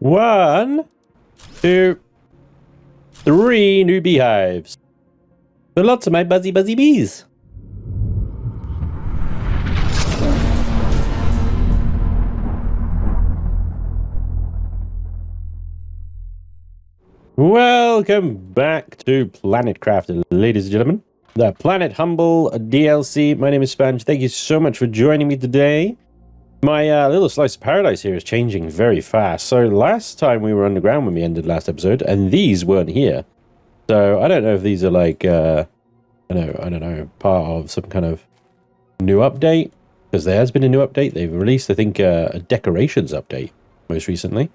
1, 2, 3 new beehives. So lots of my buzzy bees. Welcome back to Planet Crafter, ladies and gentlemen. The Planet Humble DLC. My name is Spanj. Thank you so much for joining me today. My little slice of paradise here is changing very fast. So last time we were underground when we ended last episode, and these weren't here. So I don't know if these are like, I don't know, part of some kind of new update. Because there has been a new update. They've released, I think, a decorations update most recently.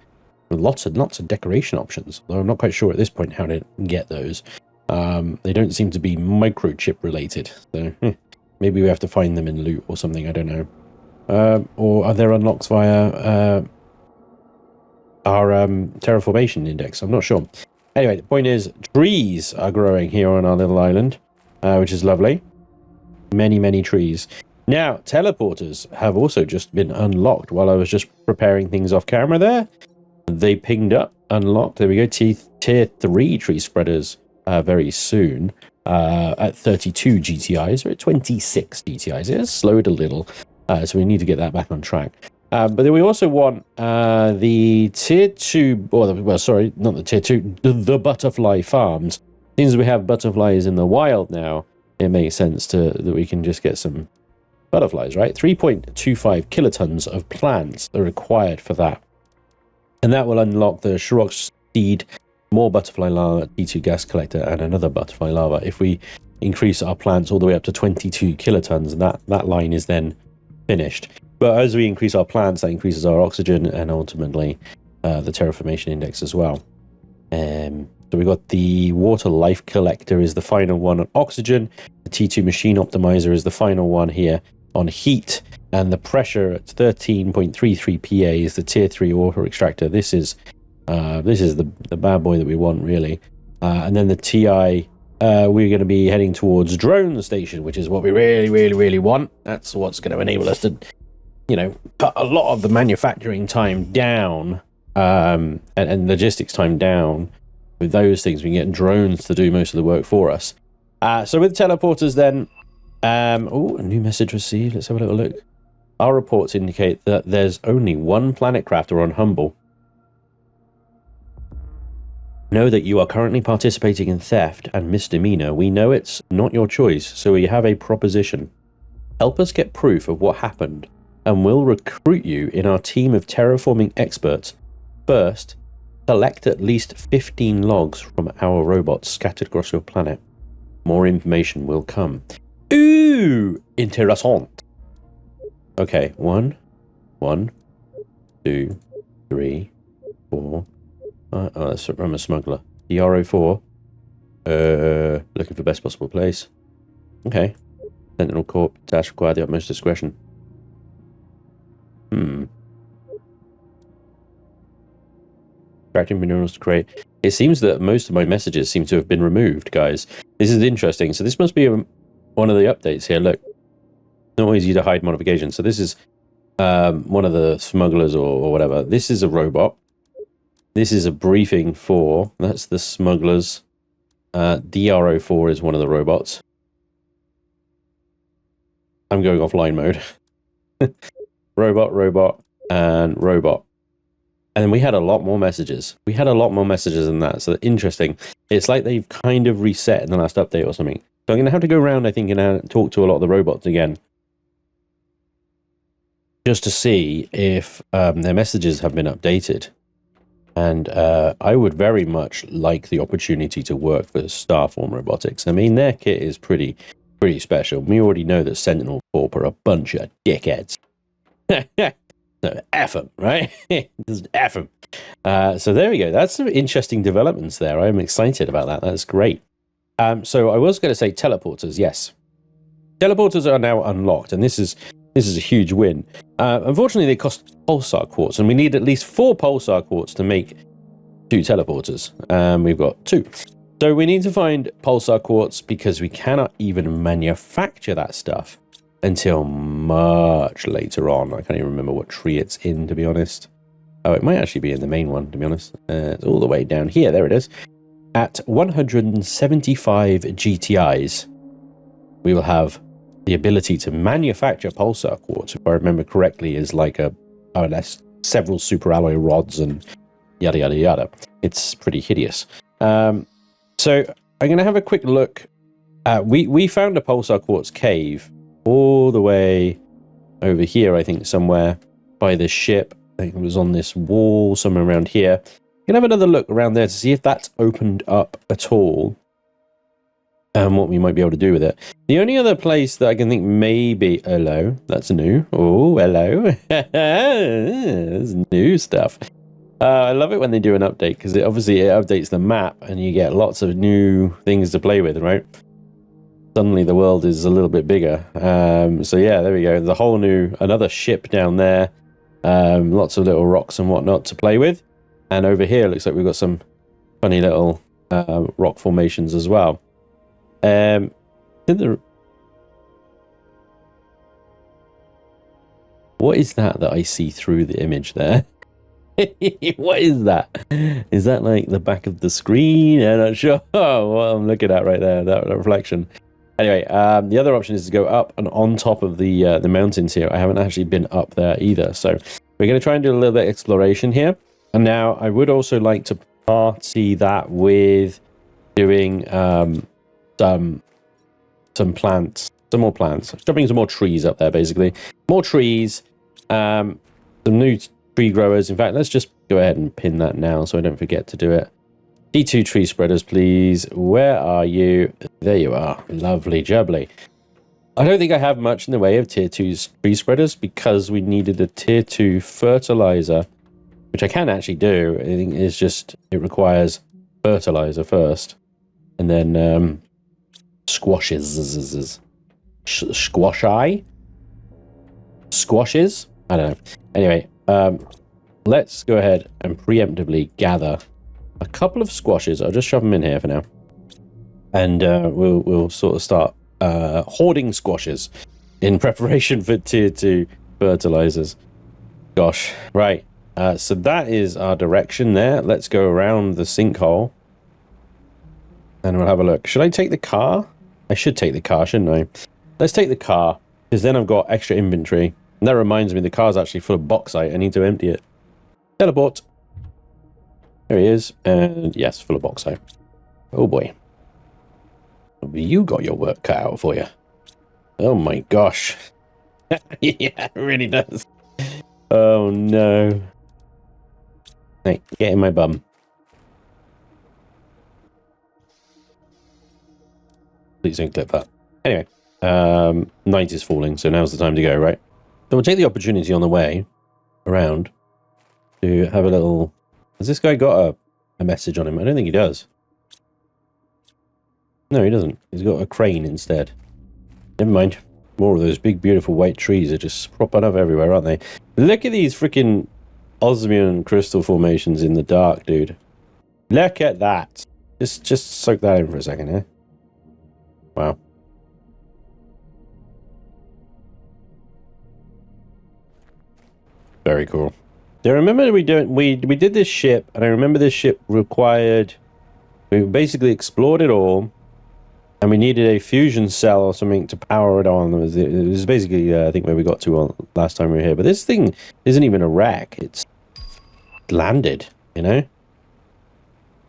With lots and lots of decoration options. Though I'm not quite sure at this point how to get those. They don't seem to be microchip related. So maybe we have to find them in loot or something. I don't know. Or are there unlocks via our terraformation index? I'm not sure. Anyway, the point is, trees are growing here on our little island, which is lovely. Many, many trees. Now, teleporters have also just been unlocked while I was just preparing things off camera there. They pinged up, unlocked. There we go. Tier 3 tree spreaders very soon at 32 GTIs, or at 26 GTIs. It has slowed a little, so we need to get that back on track. But then we also want the Tier 2, well, sorry, not the Tier 2, the butterfly farms. Since we have butterflies in the wild now, it makes sense that we can just get some butterflies, right? 3.25 kilotons of plants are required for that. And that will unlock the Shrock seed, more butterfly larva, T2 gas collector, and another butterfly larva. If we increase our plants all the way up to 22 kilotons, that line is then finished. But as we increase our plants, that increases our oxygen and ultimately the terraformation index as well. So we got the water life collector is the final one on oxygen. The T2 machine optimizer is the final one here on heat. And the pressure at 13.33 PA is the Tier 3 water extractor. This is the bad boy that we want, really. And then the TI, we're going to be heading towards drone station, which is what we really, really, really want. That's what's going to enable us to, cut a lot of the manufacturing time down and logistics time down. With those things, we can get drones to do most of the work for us. So with teleporters then, a new message received. Let's have a little look. Our reports indicate that there's only one planet crafter on Humble. Know that you are currently participating in theft and misdemeanor. We know it's not your choice, so we have a proposition. Help us get proof of what happened, and we'll recruit you in our team of terraforming experts. First, collect at least 15 logs from our robots scattered across your planet. More information will come. Ooh, interessant. Okay, 1, 2, 3, 4. That's from a smuggler. The RO4. Looking for best possible place. Okay. Sentinel Corp. Task require the utmost discretion. Extracting minerals to create. It seems that most of my messages seem to have been removed, guys. This is interesting. So this must be one of the updates here. Look. Not easy to hide modifications. So this is one of the smugglers or whatever. This is a robot. This is a briefing for, that's the smugglers. DRO4 is one of the robots. I'm going offline mode. Robot, and robot. And then we had a lot more messages. We had a lot more messages than that. So interesting. It's like they've kind of reset in the last update or something. So I'm going to have to go around, I think, and talk to a lot of the robots again. Just to see if their messages have been updated. And I would very much like the opportunity to work for Starform Robotics. I mean, their kit is pretty special. We already know that Sentinel Corp are a bunch of dickheads. So F them, right? Just F them. So there we go. That's some interesting developments there. I'm excited about that. That's great. So I was going to say teleporters, yes. Teleporters are now unlocked, and this is a huge win. Unfortunately, they cost pulsar quartz, and we need at least 4 pulsar quartz to make 2 teleporters. We've got 2. So we need to find pulsar quartz because we cannot even manufacture that stuff until much later on. I can't even remember what tree it's in, to be honest. Oh, it might actually be in the main one, to be honest. It's all the way down here. There it is. At 175 GTIs, we will have the ability to manufacture pulsar quartz, if I remember correctly, is like several super alloy rods and yada, yada, yada. It's pretty hideous. So I'm going to have a quick look. We found a pulsar quartz cave all the way over here, I think, somewhere by the ship. I think it was on this wall somewhere around here. You can have another look around there to see if that's opened up at all and what we might be able to do with it. The only other place that I can think maybe... Hello, that's new. Oh, hello. That's new stuff. I love it when they do an update because it updates the map and you get lots of new things to play with, right? Suddenly the world is a little bit bigger. So yeah, there we go. There's a whole new, another ship down there. Lots of little rocks and whatnot to play with. And over here, it looks like we've got some funny little rock formations as well. What is that I see through the image there? What is that? Is that like the back of the screen? I'm not sure what I'm looking at right there, that reflection. Anyway, the other option is to go up and on top of the mountains here. I haven't actually been up there either. So we're going to try and do a little bit of exploration here. And now I would also like to party that with doing some plants, some more plants, dropping some more trees up there, basically. More trees, some new tree growers. In fact, let's just go ahead and pin that now so I don't forget to do it. T2 tree spreaders, please. Where are you? There you are. Lovely jubbly. I don't think I have much in the way of tier 2 tree spreaders because we needed a tier 2 fertilizer, which I can actually do. I think it's just, it requires fertilizer first. And then squashes. Squashes? I don't know. Anyway, let's go ahead and preemptively gather a couple of squashes. I'll just shove them in here for now. And we'll sort of start hoarding squashes in preparation for tier 2 fertilizers. Gosh, right. So that is our direction there. Let's go around the sinkhole. And we'll have a look. Should I take the car? I should take the car, shouldn't I? Let's take the car, because then I've got extra inventory. And that reminds me, the car's actually full of bauxite. I need to empty it. Teleport. There he is. And yes, full of bauxite. Oh boy. You got your work cut out for you. Oh my gosh. Yeah, it really does. Oh no. Hey, get in my bum. Please don't clip that. Anyway, night is falling, so now's the time to go, right? So we'll take the opportunity on the way around to have a little... Has this guy got a message on him? I don't think he does. No, he doesn't. He's got a crane instead. Never mind. More of those big, beautiful white trees are just propping up everywhere, aren't they? Look at these freaking osmium crystal formations in the dark, dude. Look at that. Just soak that in for a second here. Wow. Very cool. I remember we did this ship, and I remember this ship required... We basically explored it all, and we needed a fusion cell or something to power it on. It was basically, I think, where we got to last time we were here. But this thing isn't even a wreck. It's landed, you know?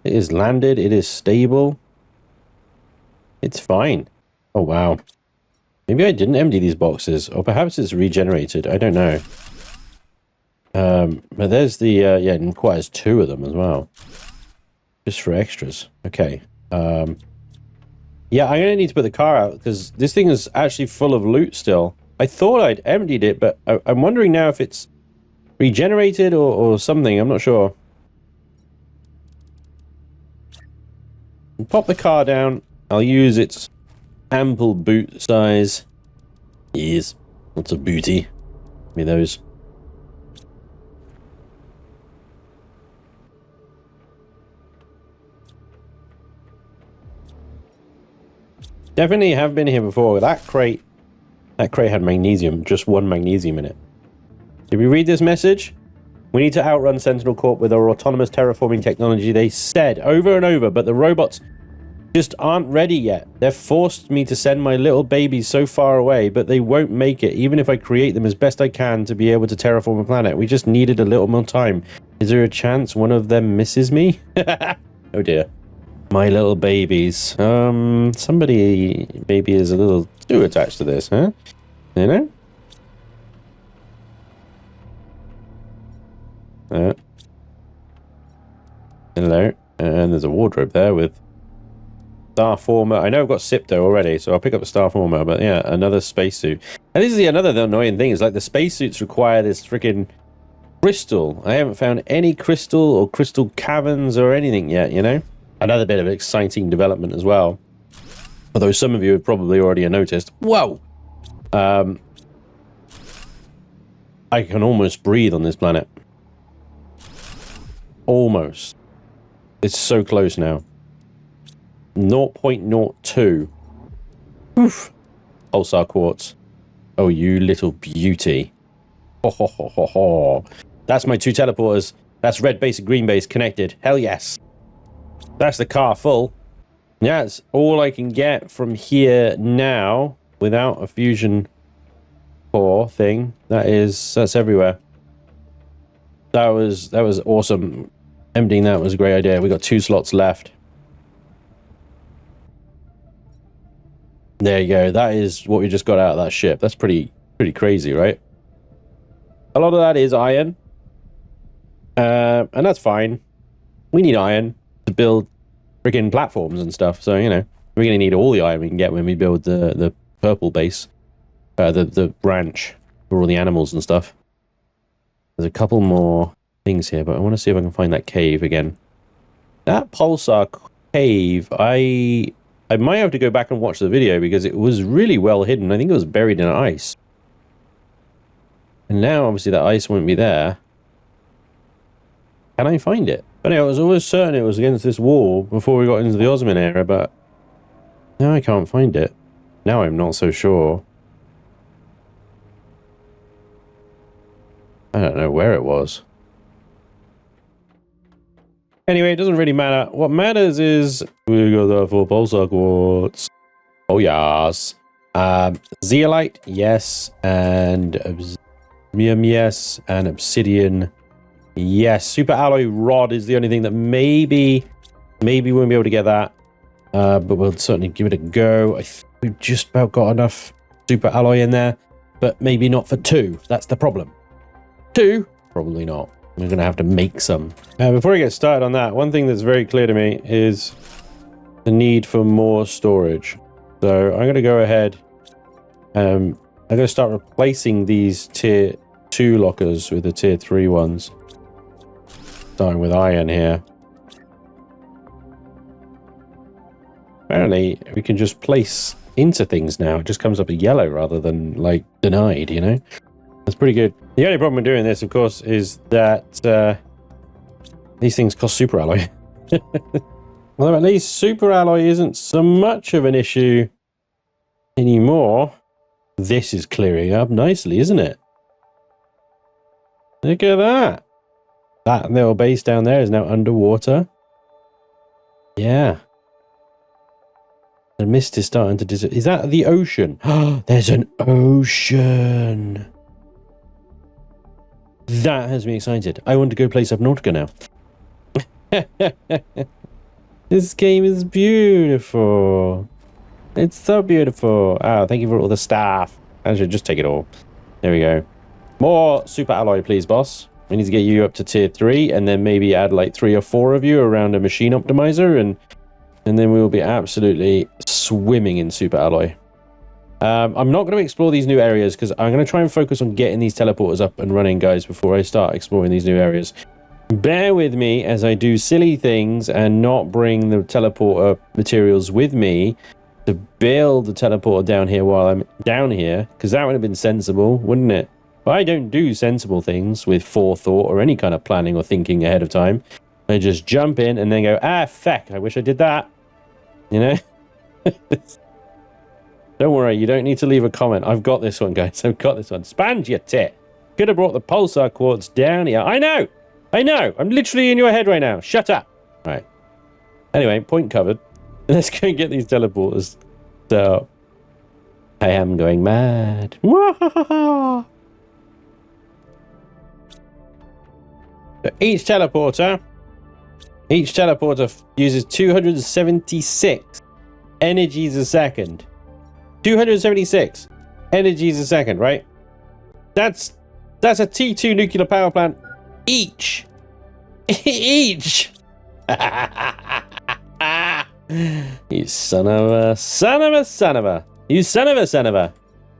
It is landed. It is stable. It's fine. Oh, wow. Maybe I didn't empty these boxes. Or perhaps it's regenerated. I don't know. But there's the... yeah, it requires 2 of them as well. Just for extras. Okay. Yeah, I'm going to need to put the car out, because this thing is actually full of loot still. I thought I'd emptied it, but I'm wondering now if it's regenerated or something. I'm not sure. Pop the car down. I'll use its ample boot size. Yes. Lots of booty. Give me those. Definitely have been here before. That crate had magnesium, just 1 magnesium in it. Did we read this message? We need to outrun Sentinel Corp with our autonomous terraforming technology. They said over and over, but the robots just aren't ready yet. They've forced me to send my little babies so far away, but they won't make it, even if I create them as best I can to be able to terraform a planet. We just needed a little more time. Is there a chance one of them misses me? Oh dear. My little babies. Somebody maybe is a little too attached to this, huh? You know? Hello. And there's a wardrobe there with Starformer. I know I've got Sipto already, so I'll pick up a Starformer, but yeah, another spacesuit. And this is another annoying thing, is like the spacesuits require this freaking crystal. I haven't found any crystal or crystal caverns or anything yet, you know? Another bit of exciting development as well. Although some of you have probably already noticed. Whoa! I can almost breathe on this planet. Almost. It's so close now. 0.02. Oof. Pulsar quartz. Oh, you little beauty. Ho, ho, ho, ho, ho. That's my 2 teleporters. That's red base and green base connected. Hell yes. That's the car full. Yeah, it's all I can get from here now without a fusion core thing. That's everywhere. That was awesome. Emptying that was a great idea. We got 2 slots left. There you go. That is what we just got out of that ship. That's pretty crazy, right? A lot of that is iron. And that's fine. We need iron to build freaking platforms and stuff. So, you know, we're going to need all the iron we can get when we build the purple base. The branch for all the animals and stuff. There's a couple more things here, but I want to see if I can find that cave again. That pulsar cave, I might have to go back and watch the video because it was really well hidden. I think it was buried in ice. And now, obviously, that ice won't be there. Can I find it? But anyway, I was always certain it was against this wall before we got into the Osman era, but now I can't find it. Now I'm not so sure. I don't know where it was. Anyway, it doesn't really matter. What matters is we got the 4 pulsar quartz. Oh yes. Zeolite, yes, and Obsidian, yes, and Obsidian, yes. Super alloy rod is the only thing that maybe we won't be able to get that, but we'll certainly give it a go. I think we've just about got enough super alloy in there, but maybe not for 2. That's the problem. 2? Probably not. We're going to have to make some. Before I get started on that, one thing that's very clear to me is the need for more storage. So I'm going to go ahead. I'm going to start replacing these tier 2 lockers with the tier 3 ones. Starting with iron here. Apparently, we can just place into things now. It just comes up a yellow rather than, like, denied, you know? That's pretty good. The only problem with doing this, of course, is that these things cost super alloy. Although at least super alloy isn't so much of an issue anymore. This is clearing up nicely, isn't it? Look at that. That little base down there is now underwater. Yeah. The mist is starting to disappear. Is that the ocean? There's an ocean. That has me excited. I want to go play Subnautica now. This game is beautiful. It's so beautiful. Oh, thank you for all the stuff. I should just take it all. There we go. More super alloy, please, boss. We need to get you up to tier 3, and then maybe add like 3 or 4 of you around a machine optimizer, and then we will be absolutely swimming in super alloy. I'm not going to explore these new areas because I'm going to try and focus on getting these teleporters up and running, guys, before I start exploring these new areas. Bear with me as I do silly things and not bring the teleporter materials with me to build the teleporter down here while I'm down here, because that would have been sensible, wouldn't it? But I don't do sensible things with forethought or any kind of planning or thinking ahead of time. I just jump in and then go, ah, feck, I wish I did that. You know? Don't worry, you don't need to leave a comment. I've got this one, guys. I've got this one. Spanj, you tit. Could have brought the pulsar quartz down here. I know. I'm literally in your head right now. Shut up. All right. Anyway, point covered. Let's go and get these teleporters. So, I am going mad. So each teleporter uses 276 energies a second. 276 energies a second, right? That's a T2 nuclear power plant each. Each. You son of a. You son of a.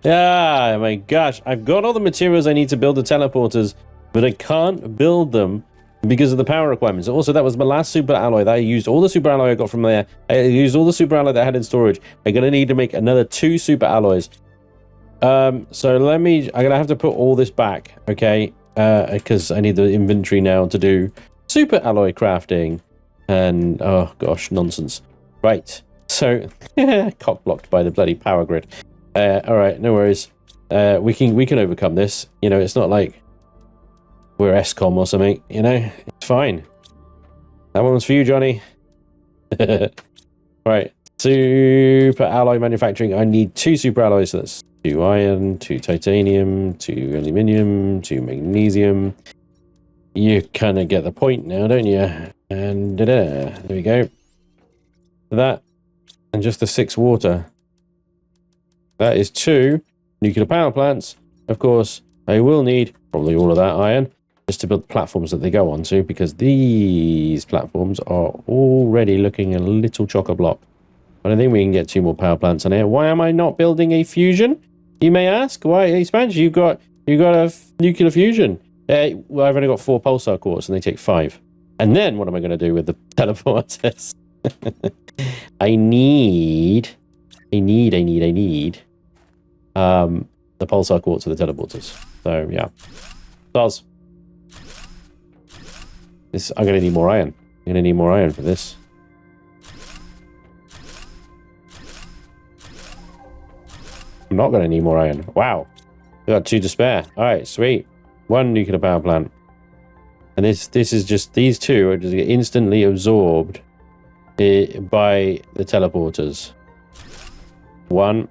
Ah, my gosh. I've got all the materials I need to build the teleporters, but I can't build them because of the power requirements. Also, that was my last super alloy. That I used all the super alloy I got from there. I used all the super alloy that I had in storage. I'm going to need to make another 2 super alloys. So I'm going to have to put all this back, okay? Because I need the inventory now to do super alloy crafting. And, oh gosh, nonsense. Right. So, cock blocked by the bloody power grid. All right, no worries. We can overcome this. You know, it's not like we're ESCOM or something. You know, it's fine. That one's for you, Johnny. Right, super alloy manufacturing. I need 2 super alloys. So that's 2 iron, 2 titanium, 2 aluminium, 2 magnesium. You kind of get the point now, don't you? And there we go. That and just the 6 water. That is 2 nuclear power plants. Of course, I will need probably all of that iron just to build platforms that they go onto, because these platforms are already looking a little chock-a-block. But I think we can get 2 more power plants on here. Why am I not building a fusion? You may ask. Why, hey, Spanj, you've got a nuclear fusion. Well, I've only got 4 pulsar cores and they take 5. And then what am I going to do with the teleporters? I need the pulsar quartz for the teleporters. So yeah, stars. I'm going to need more iron. I'm going to need more iron for this. I'm not going to need more iron. Wow, we got 2 to spare. All right, sweet. 1 nuclear power plant, and this is just, these 2 are just instantly absorbed by the teleporters. 1.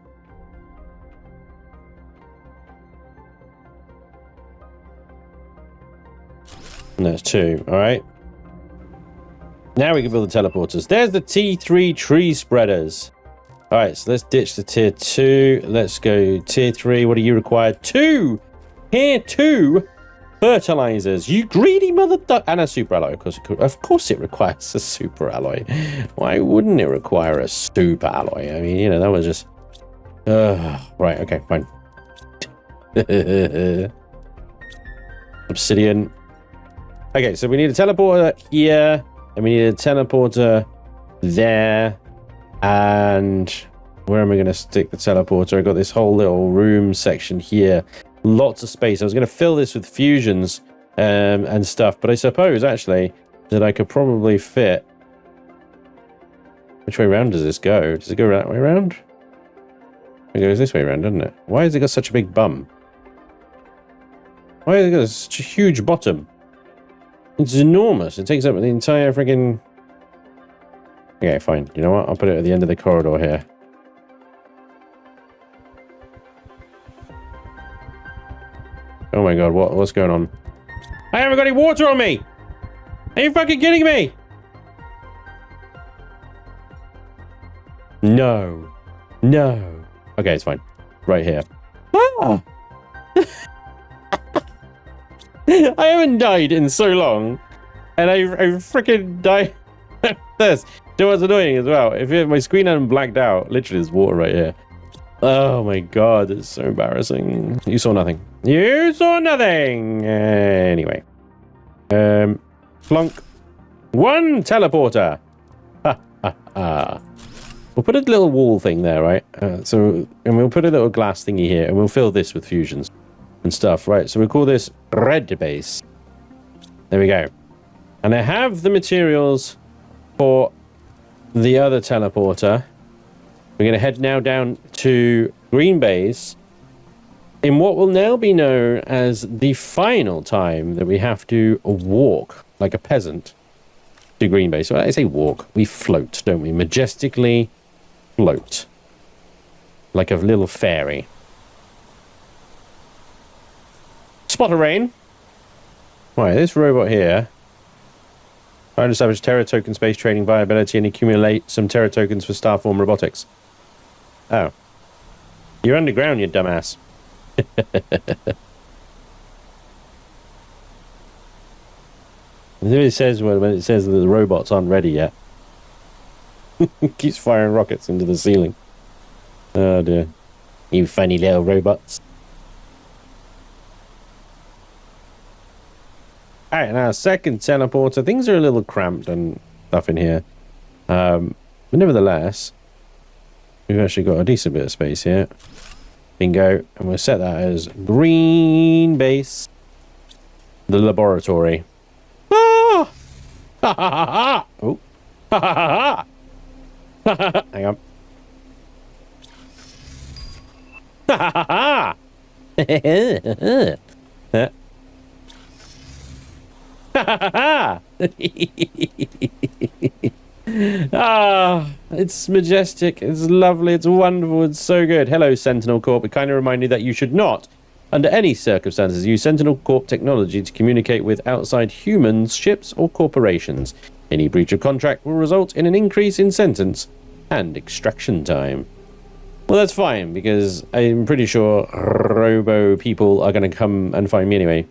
And that's 2. All right. Now we can build the teleporters. There's the T3 tree spreaders. All right, so let's ditch the tier 2. Let's go tier 3. What do you require? 2. Tier 2 fertilizers. You greedy mother duck. And a super alloy. Of course it requires a super alloy. Why wouldn't it require a super alloy? I mean, you know, that was just... right, okay, fine. Obsidian. Okay, so we need a teleporter here, and we need a teleporter there, and where am I going to stick the teleporter? I got this whole little room section here, lots of space. I was going to fill this with fusions and stuff, but I suppose actually that I could probably fit. Which way around does this go? Does it go that way around? It goes this way around, doesn't it? Why has it got such a big bum? Why has it got such a huge bottom? It's enormous. It takes up the entire friggin'... Okay, fine. You know what? I'll put it at the end of the corridor here. Oh my god, what's going on? I haven't got any water on me! Are you fucking kidding me? No. No. Okay, it's fine. Right here. Ah! I haven't died in so long, and I freaking died. This. You know what's annoying as well? If my screen hadn't blacked out, literally there's water right here. Oh my god, it's so embarrassing. You saw nothing. You saw nothing. Anyway, plonk. 1 teleporter. Ha ha ha. We'll put a little wall thing there, right? And we'll put a little glass thingy here, and we'll fill this with fusions and stuff, right? So we'll call this red base. There we go. And I have the materials for the other teleporter. We're going to head now down to green base in what will now be known as the final time that we have to walk like a peasant to Green Bay. So I say walk, we float, don't we? Majestically float like a little fairy. Spot of rain. Right, this robot here. Trying to establish Terra token space trading viability and accumulate some Terra tokens for Starform robotics. Oh. You're underground, you dumbass. It says when it says that the robots aren't ready yet. It keeps firing rockets into the ceiling. Oh dear. You funny little robots. Alright, now second teleporter. Things are a little cramped and stuff in here. But nevertheless, we've actually got a decent bit of space here. Bingo. And we'll set that as green base. The laboratory. Ah! Ha ha ha ha! Oh. Ha ha ha ha! Hang on. Ha ha ha ha! Ah, it's majestic, it's lovely, it's wonderful, it's so good. Hello, Sentinel Corp. It kind of reminds you that you should not, under any circumstances, use Sentinel Corp technology to communicate with outside humans, ships, or corporations. Any breach of contract will result in an increase in sentence and extraction time. Well, that's fine, because I'm pretty sure robo people are going to come and find me anyway.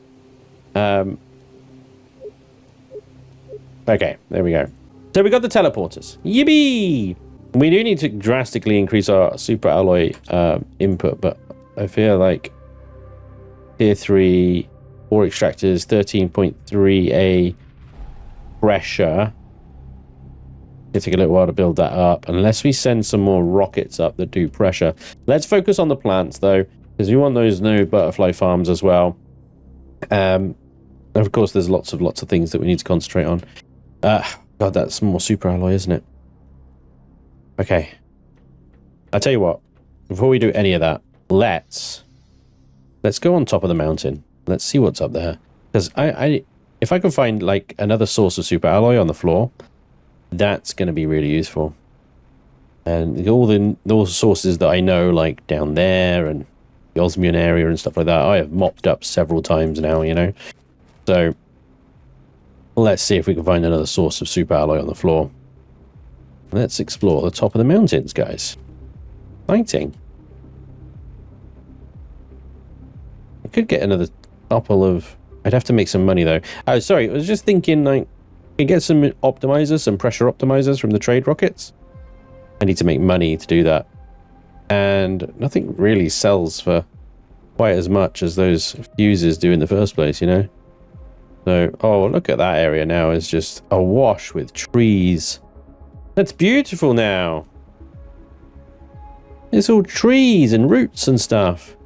Okay, there we go. So we got the teleporters. Yippee! We do need to drastically increase our super alloy input, but I feel like tier 3 ore extractors, 13.3A pressure. It'll take a little while to build that up, unless we send some more rockets up that do pressure. Let's focus on the plants, though, because we want those new butterfly farms as well. Of course, there's lots of things that we need to concentrate on. God, that's more super alloy, isn't it? Okay. I'll tell you what. Before we do any of that, let's go on top of the mountain. Let's see what's up there. Because if I can find like another source of super alloy on the floor, that's going to be really useful. And all those sources that I know, like down there and the Osmium area and stuff like that, I have mopped up several times now, you know. So let's see if we can find another source of super alloy on the floor. Let's explore the top of the mountains, guys. Exciting. I could get another couple of... I'd have to make some money, though. Oh, sorry. I was just thinking, like, I get some optimizers, some pressure optimizers from the trade rockets. I need to make money to do that. And nothing really sells for quite as much as those fuses do in the first place, you know? So, oh, look at that area now. It's just awash with trees. That's beautiful now. It's all trees and roots and stuff.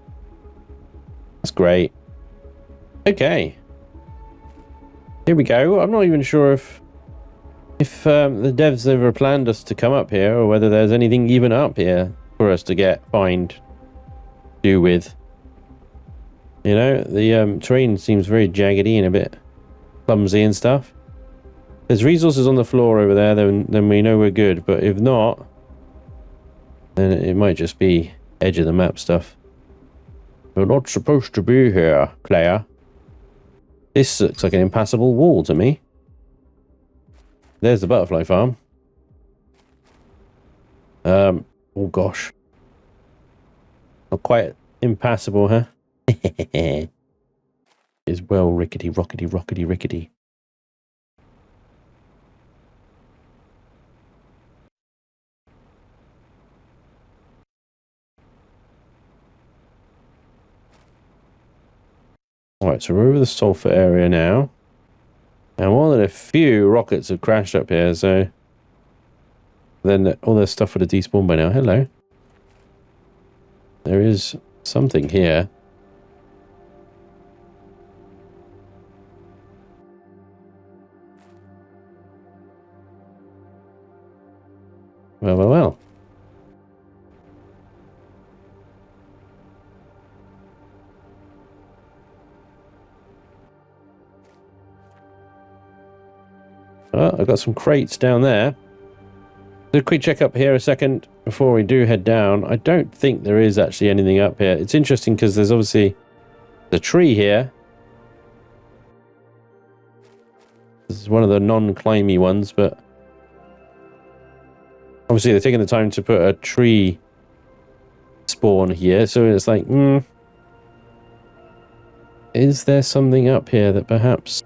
That's great. Okay. Here we go. I'm not even sure if the devs ever planned us to come up here, or whether there's anything even up here for us to do with. You know, the terrain seems very jaggedy and a bit clumsy and stuff. If there's resources on the floor over there, then we know we're good. But if not, then it might just be edge of the map stuff. You're not supposed to be here, player. This looks like an impassable wall to me. There's the butterfly farm. Oh gosh. Not quite impassable, huh? Is well rickety, rickety. Alright, so we're over the sulfur area now. And more than a few rockets have crashed up here, so then all their stuff would have despawned by now. Hello. There is something here. Well. Oh, I've got some crates down there. Do a quick check up here a second before we do head down. I don't think there is actually anything up here. It's interesting because there's obviously the tree here. This is one of the non-climby ones, but obviously they're taking the time to put a tree spawn here, so it's like, is there something up here that perhaps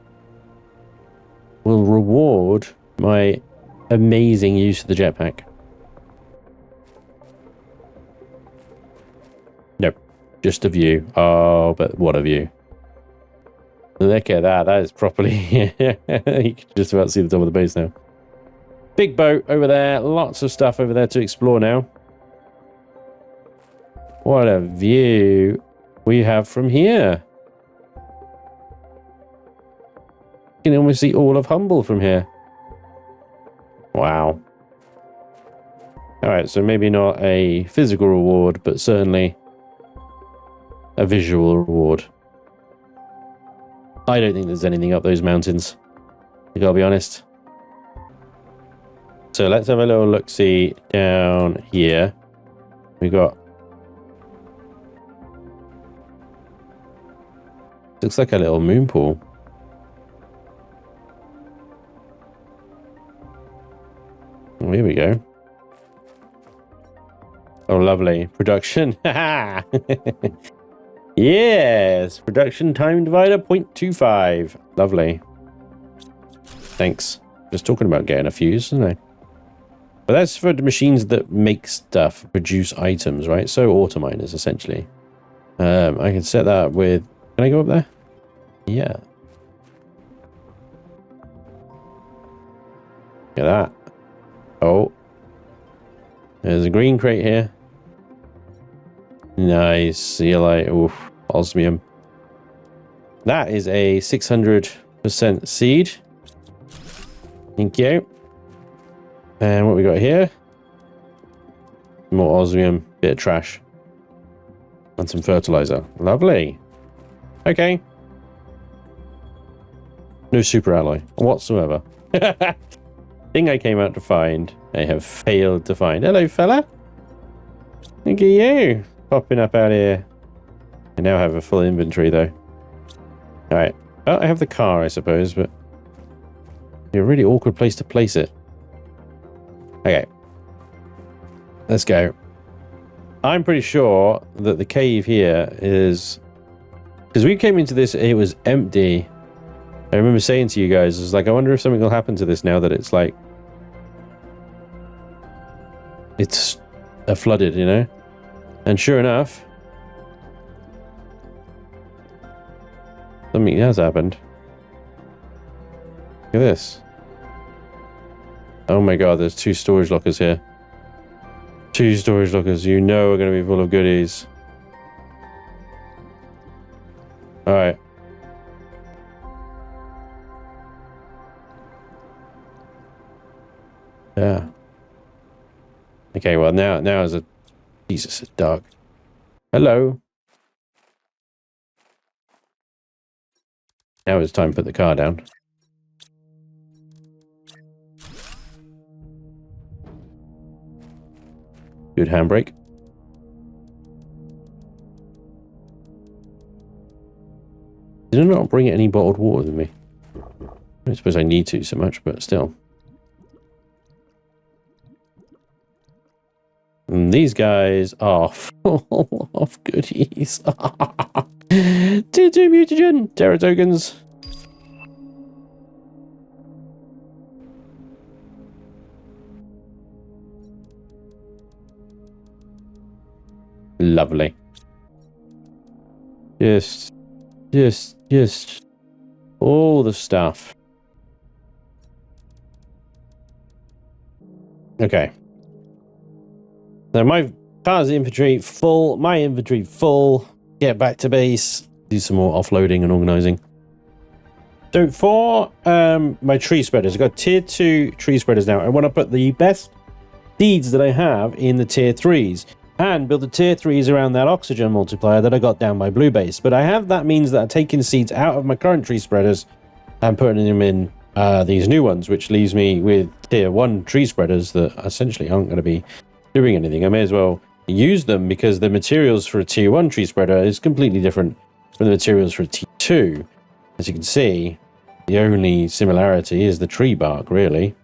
will reward my amazing use of the jetpack? Nope, just a view. Oh, but what a view. Look at that, that is properly... You can just about see the top of the base now. Big boat over there, lots of stuff over there to explore now. What a view we have from here. You can almost see all of Humble from here. Wow. Alright, so maybe not a physical reward, but certainly a visual reward. I don't think there's anything up those mountains, I gotta be honest. So let's have a little look-see down here. We got... looks like a little moon pool. Oh, here we go. Oh, lovely. Production. Yes! Production time divider 0.25. Lovely. Thanks. Just talking about getting a fuse, isn't I? But that's for the machines that make stuff, produce items, right? So auto miners, essentially. I can set that with... Can I go up there? Yeah. Look at that. Oh. There's a green crate here. Nice. See you later. Oof. Osmium. That is a 600% seed. Thank you. And what we got here? More osmium. Bit of trash. And some fertilizer. Lovely. Okay. No super alloy whatsoever. Thing I came out to find, I have failed to find. Hello, fella. Look at you. Popping up out here. I now have a full inventory, though. Alright. Oh, I have the car, I suppose, but... a really awkward place to place it. Okay. Let's go. I'm pretty sure that the cave here is... because we came into this, it was empty. I remember saying to you guys, it's like, I wonder if something will happen to this now that it's like... it's flooded, you know? And sure enough... something has happened. Look at this. Oh my god, there's 2 storage lockers here. 2 storage lockers, you know, are going to be full of goodies. Alright. Yeah. Okay, well now is a... Jesus, it's dark. Hello. Now it's time to put the car down. Good handbrake. Did I not bring any bottled water with me? I don't suppose I need to so much, but still. And these guys are full of goodies. Tier 2 mutagen, Terra tokens. Lovely. Just all the stuff. Okay. Now my car's inventory full, my inventory full. Get back to base. Do some more offloading and organizing. So for my tree spreaders, I've got tier 2 tree spreaders now. I want to put the best seeds that I have in the tier 3s. And build the tier 3s around that oxygen multiplier that I got down by Blue Base. But that means that I'm taking seeds out of my current tree spreaders and putting them in these new ones, which leaves me with tier 1 tree spreaders that essentially aren't going to be doing anything. I may as well use them because the materials for a tier 1 tree spreader is completely different from the materials for a tier 2. As you can see, the only similarity is the tree bark, really,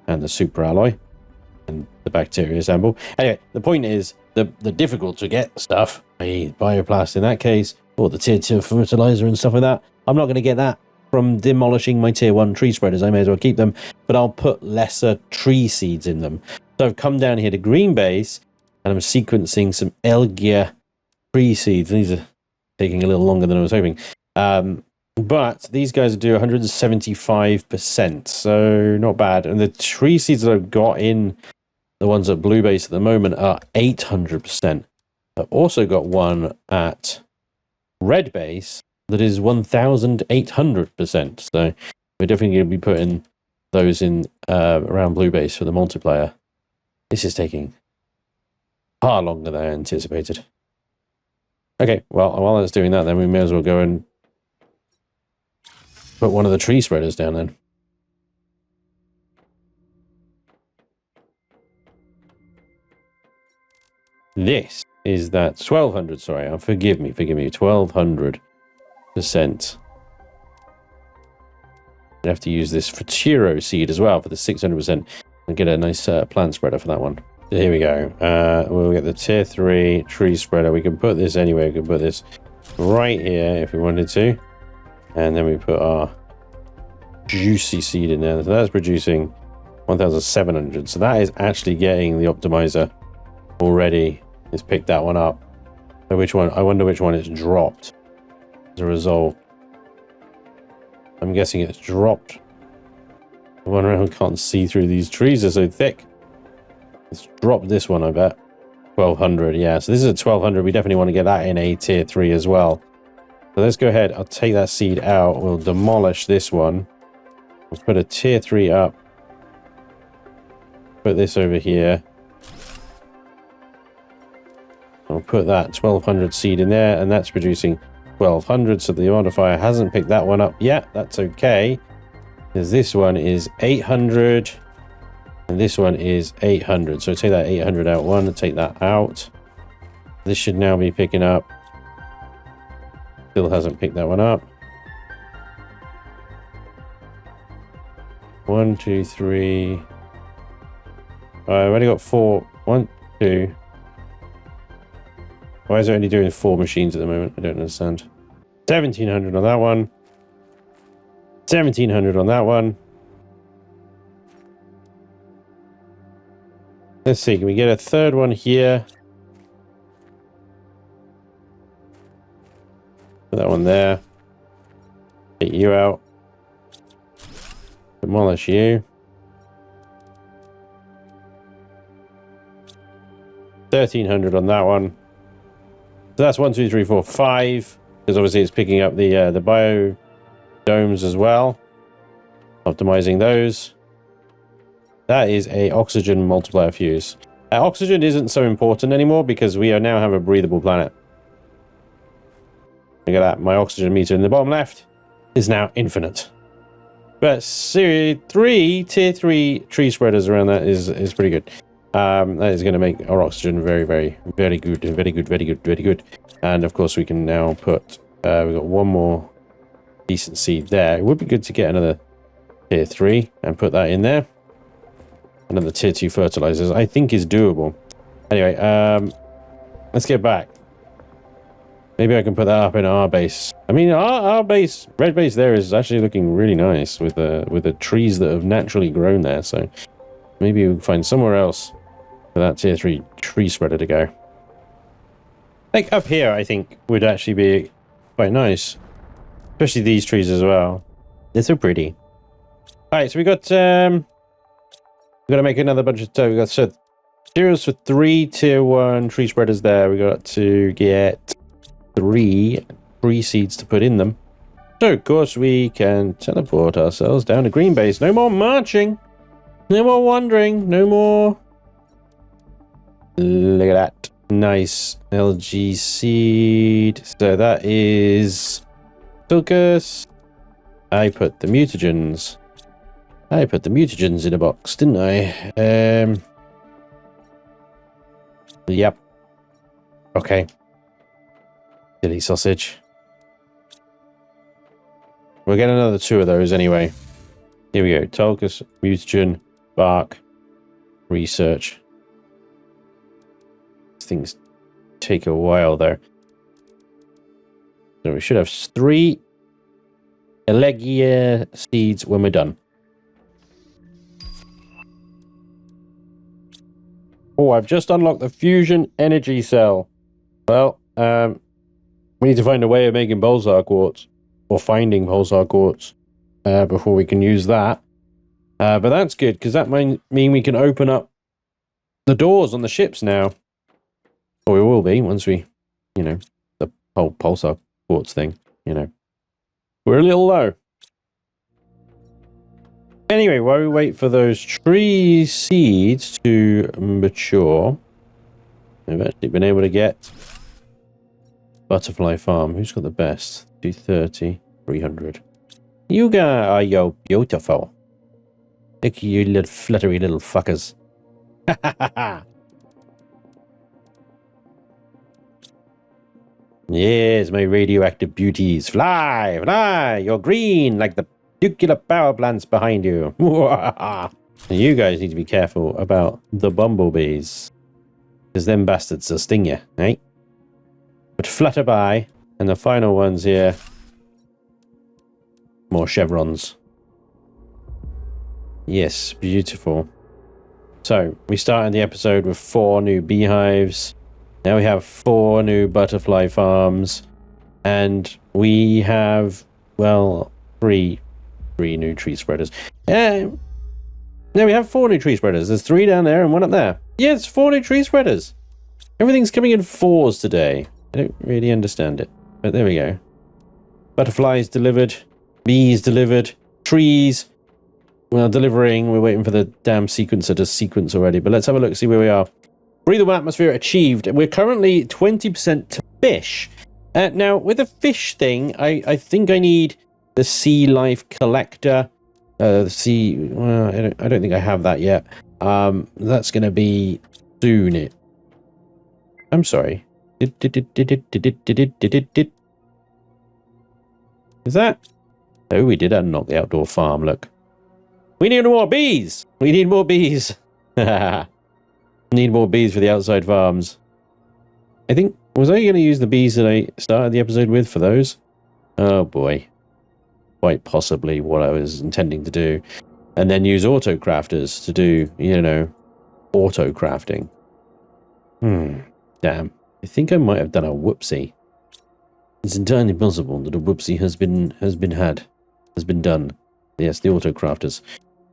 and the super alloy and the bacteria sample. Anyway, the point is the difficult to get stuff, i.e. bioplast in that case, or the tier 2 fertilizer and stuff like that. I'm not going to get that from demolishing my tier 1 tree spreaders. I may as well keep them, but I'll put lesser tree seeds in them. So I've come down here to green base and I'm sequencing some Elgia tree seeds. These are taking a little longer than I was hoping. But these guys do 175%, so not bad. And the tree seeds that I've got in the ones at blue base at the moment are 800%. I've also got one at red base that is 1,800%. So we're definitely going to be putting those in around blue base for the multiplier. This is taking far longer than I anticipated. Okay, well, while it's doing that, then we may as well go and put one of the tree spreaders down then. This is that 1200, sorry, forgive me, 1200%. I have to use this Futuro seed as well for the 600% and get a nice plant spreader for that one. So here we go. We'll get the tier 3 tree spreader. We can put this anywhere. We can put this right here if we wanted to. And then we put our juicy seed in there. So that's producing 1,700. So that is actually getting the optimizer already. It's picked that one up. So which one? I wonder which one it's dropped as a result. I'm guessing it's dropped. I wonder how I can't see through these trees. They're so thick. It's dropped this one, I bet. 1,200, yeah. So this is a 1,200. We definitely want to get that in a tier 3 as well. So let's go ahead. I'll take that seed out. We'll demolish this one. We'll put a tier 3 up. Put this over here. I'll put that 1,200 seed in there, and that's producing 1,200. So the modifier hasn't picked that one up yet. That's okay. Because this one is 800. And this one is 800. So take that 800 out one and take that out. This should now be picking up. Still hasn't picked that one up. 1, 2, 3. I've only got 4. 1, 2. Why is it only doing 4 machines at the moment? I don't understand. 1,700 on that one. 1,700 on that one. Let's see, can we get a third one here? Put that one there. Take you out. Demolish you. 1,300 on that one. So that's 1, 2, 3, 4, 5. Because obviously it's picking up the bio domes as well. Optimizing those. That is a oxygen multiplier fuse. Oxygen isn't so important anymore because we now have a breathable planet. Look at that. My oxygen meter in the bottom left is now infinite. But tier 3 tree spreaders around that is pretty good. That is going to make our oxygen very, very, very good, very good, very good, very good. And of course we can now put, we've got one more decent seed there. It would be good to get another tier 3 and put that in there. Another tier 2 fertilizers, I think is doable. Anyway, let's get back. Maybe I can put that up in our base. I mean, our base, red base there is actually looking really nice with the trees that have naturally grown there. So maybe we'll find somewhere else for that tier 3 tree spreader to go. Like up here, I think would actually be quite nice. Especially these trees as well. They're so pretty. All right, so we got we've got to make another bunch of we got materials for 3 tier 1 tree spreaders there. We got to get 3 tree seeds to put in them. So of course we can teleport ourselves down to green base. No more marching. No more wandering. No more. Look at that. Nice LG seed. So that is Silcus. I put the mutagens I put the mutagens in a box, didn't I? Yep. Okay. Silly sausage. We'll get another 2 of those anyway. Here we go. Tulkus, mutagen, bark, research. These things take a while though. So we should have 3 Elegia seeds when we're done. Oh, I've just unlocked the fusion energy cell. Well, we need to find a way of making pulsar quartz, or finding pulsar quartz, before we can use that. But that's good, because that might mean we can open up the doors on the ships now. Or we will be, once we, you know, the whole pulsar quartz thing, you know. We're a little low. Anyway, while we wait for those tree seeds to mature, we've actually been able to get Butterfly Farm. Who's got the best? 230, 300. You guys are yo beautiful. Look at you little fluttery little fuckers. Ha ha ha ha. Yes, my radioactive beauties. Fly, fly. You're green like the nuclear power plants behind you. You guys need to be careful about the bumblebees, because them bastards will sting you, right? But flutter by, and the final ones here. More chevrons. Yes, beautiful. So, we started the episode with 4 new beehives. Now we have 4 new butterfly farms. And we have, well, 3 new tree spreaders. No, we have 4 new tree spreaders. There's 3 down there and 1 up there. Yeah, it's 4 new tree spreaders. Everything's coming in 4s today. I don't really understand it. But there we go. Butterflies delivered. Bees delivered. Trees. Well, delivering. We're waiting for the damn sequencer to sequence already. But let's have a look, see where we are. Breathable atmosphere achieved. We're currently 20% to fish. Now, with the fish thing, I think I need the sea life collector. The sea... Well, I don't think I have that yet. That's going to be soon. I'm sorry. Is that... Oh, we did unlock the outdoor farm, look. We need more bees! We need more bees! Need more bees for the outside farms. I think... Was I going to use the bees that I started the episode with for those? Oh boy. Quite possibly what I was intending to do. And then use auto crafters to do, you know, auto crafting. Damn. I think I might have done a whoopsie. It's entirely possible that a whoopsie has been done. Yes, the auto crafters.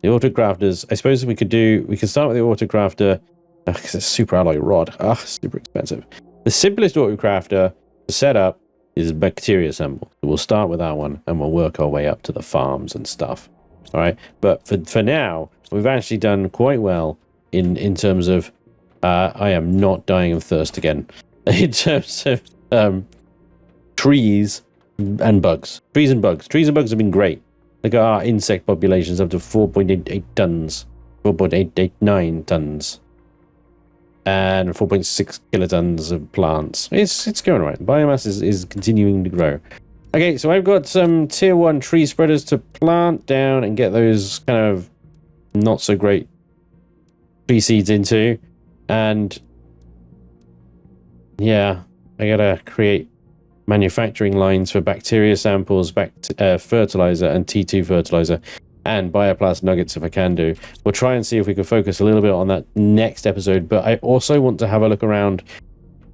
The auto crafters, I suppose we could start with the auto crafter, because it's super alloy rod. Super expensive. The simplest auto crafter to set up is bacteria sample. We'll start with that one and we'll work our way up to the farms and stuff. All right, but for now, we've actually done quite well in terms of I am not dying of thirst again. In terms of trees and bugs. Trees and bugs have been great. Look at our insect populations up to 4.88 tons. 4.889 tons. And 4.6 kilotons of plants. It's going right. Biomass is continuing to grow. Okay, so I've got some tier 1 tree spreaders to plant down and get those kind of not so great tree seeds into. And yeah, I gotta create manufacturing lines for bacteria samples, fertilizer and T2 fertilizer, and bioplast nuggets if I can do. We'll try and see if we can focus a little bit on that next episode, but I also want to have a look around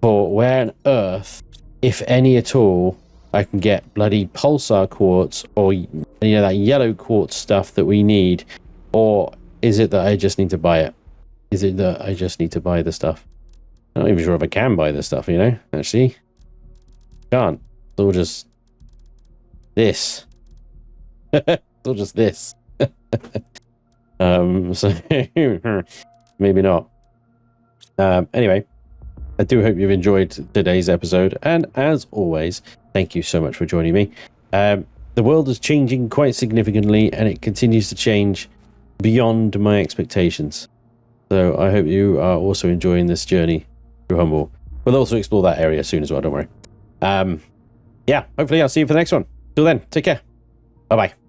for where on earth, if any at all, I can get bloody pulsar quartz or, you know, that yellow quartz stuff that we need. Or is it that I just need to buy it? Is it that I just need to buy the stuff? I'm not even sure if I can buy this stuff, you know, actually. Can't. It's all just this. It's all just this. So maybe not. Anyway, I do hope you've enjoyed today's episode, and as always, thank you so much for joining me. The world is changing quite significantly, and it continues to change beyond my expectations. So I hope you are also enjoying this journey through Humble. We'll also explore that area soon as well, don't worry. Yeah, hopefully I'll see you for the next one. Till then, take care. Bye-bye.